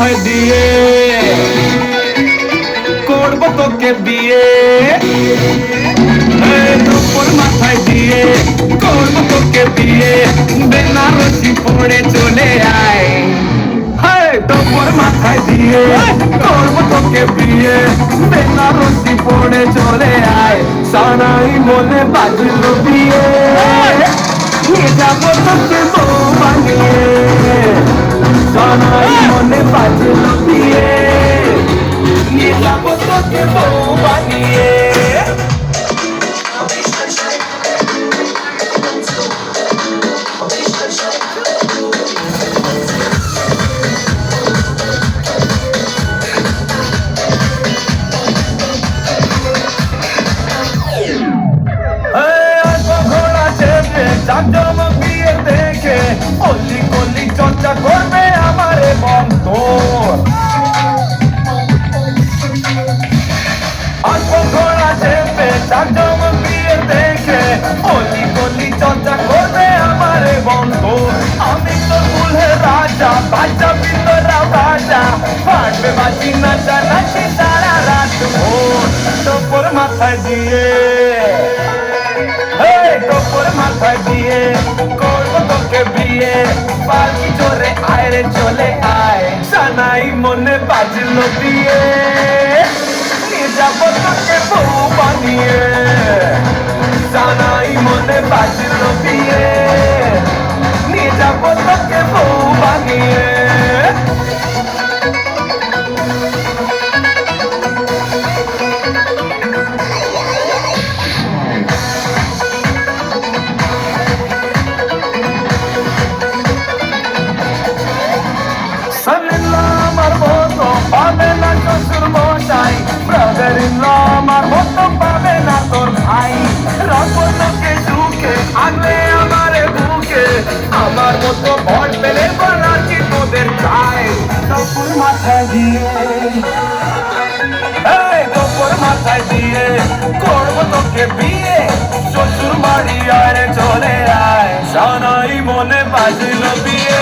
মাথায় দিয়ে করবো তোকে বিয়ে, তোর মাথায় দিয়ে করবো তোকে বিয়ে, বেনারসি পড়ে চলে আয়। তোর মাথায় দিয়ে করবো তোকে বিয়ে, বেনারসি পড়ে চলে আয়। সানাই মনে বাজলো বিয়ে, নিয়ে যাবো তোকে বউ বানিয়ে। সানাই মনে বাজলো বিয়ে, নিয়ে যাবো তোকে বউ বানিয়ে। জাকজমক বিয়ে দেখে অলি গলি চর্চা করবে আমারে বন্ধুর। অল্প ঘোড়া চেপে জাকজমক বিয়ে দেখে অলি গলি চর্চা করবে আমারে বন্ধুর। আমি তো ফুলের রাজা, বাচ্চা ভিতরা রাজা, ফাটবে বাজি নাচা নাচি সারা রাত ভোর। তোর মাথায় দিয়ে তোর মাথায় দিয়ে করবো তোকে বিয়ে, পালকি জোরে আয় রে চলে আয়। সানাই মনে বাজলো বিয়ে, নিয়ে যাবো তোকে বউ বানিয়ে। সানাই মনে বাজলো বিয়ে, নিয়ে যাবো তোকে বউ বানিয়ে। আমার মতো পাবে না শ্বশুর মশাই, ব্রাদার ইন ল আমার মতো পাবে না তোর ভাই। রাখবো তোকে সুখে আগলে আমারে বুকে, আমার মতো ভর পেলে বানাচ্ছি তোদের চাই। তোর মাথায় দিয়ে তোর মাথায় দিয়ে করবো তোকে বিয়ে, শ্বশুর বাড়ি আরে চলে আয়। সানাই মনে বাজলো বিয়ে,